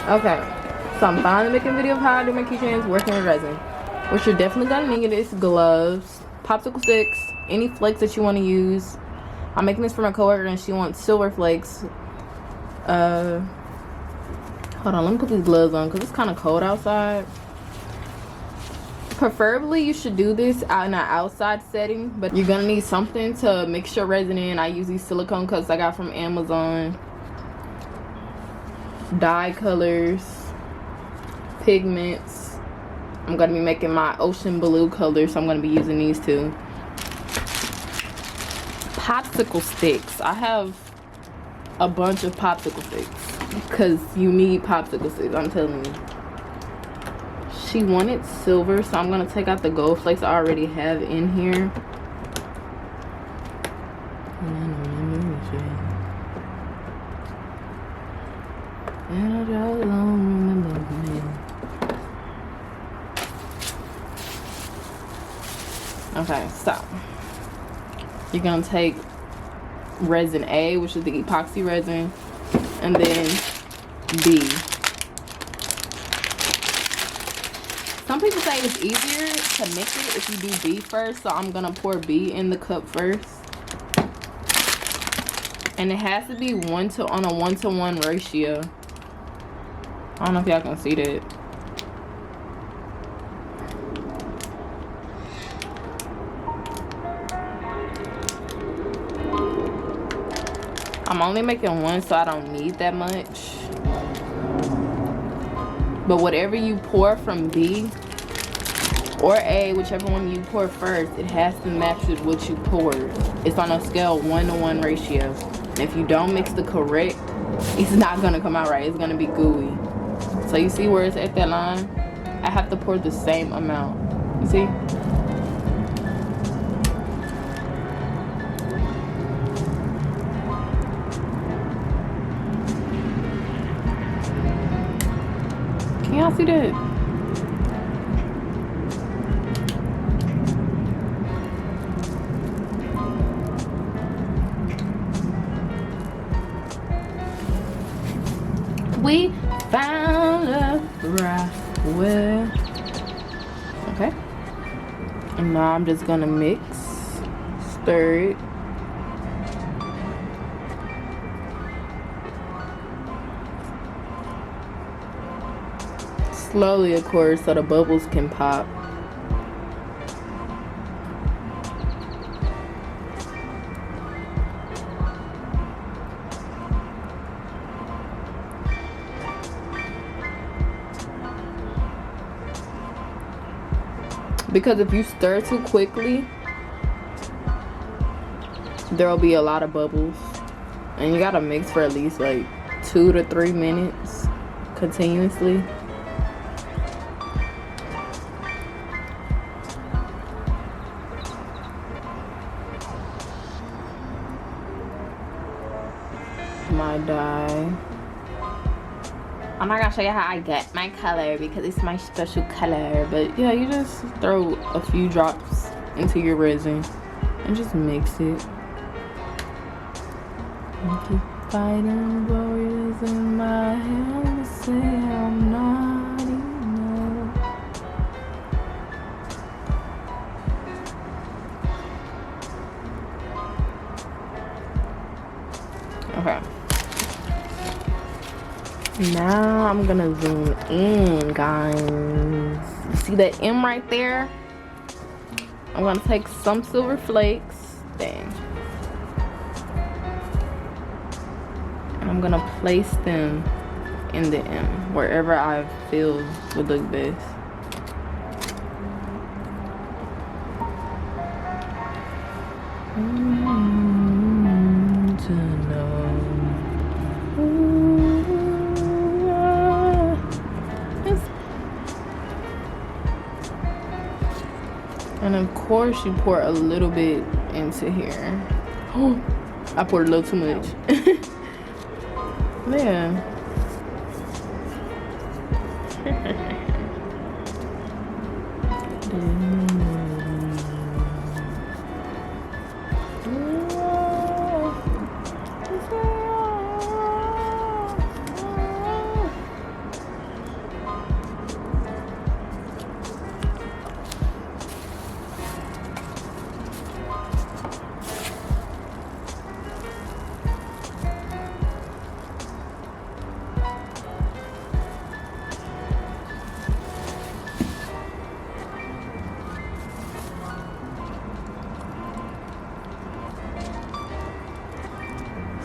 Okay, so I'm finally making a video of how I do my keychains working with resin. What you're definitely gonna need is gloves, popsicle sticks, any flakes that you want to use. I'm making this for my coworker and she wants silver flakes. Hold on, let me put these gloves on because it's kind of cold outside. Preferably you should do this out in an outside setting, but you're gonna need something to mix your resin in. I use these silicone cups I got from Amazon. Dye colors, pigments. I'm gonna be making my ocean blue color, so I'm gonna be using these two. Popsicle sticks. I have a bunch of popsicle sticks because you need popsicle sticks, I'm telling you. She wanted silver, so I'm gonna take out the gold flakes I already have in here. Okay, so you're gonna take resin A, which is the epoxy resin, and then B. Some people say it's easier to mix it if you do B first, so I'm gonna pour B in the cup first. And it has to be on a 1-to-1 ratio. I don't know if y'all can see that. I'm only making one, so I don't need that much. But whatever you pour from B or A, whichever one you pour first, it has to match with what you poured. It's on a scale 1-to-1 ratio. And if you don't mix the correct, it's not gonna come out right. It's gonna be gooey. So you see where it's at that line? I have to pour the same amount. You see? Can y'all see that? We found a right where. Okay. And now I'm just gonna mix, stir it. Slowly, of course, so the bubbles can pop. Because if you stir too quickly, there'll be a lot of bubbles. And you gotta mix for at least like 2 to 3 minutes continuously. My dye. I'm not gonna show you how I get my color because it's my special color, but yeah, you just throw a few drops into your resin and just mix it. I keep fighting warriors in my head to say I'm not enough. Okay. Now I'm gonna zoom in, guys. You see that M right there? I'm gonna take some silver flakes. Dang. And I'm gonna place them in the M, wherever I feel would look best. To know. And of course you pour a little bit into here. Oh, I poured a little too much. Yeah.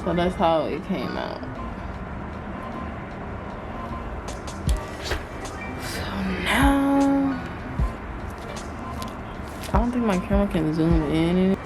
So that's how it came out. So now, I don't think my camera can zoom in.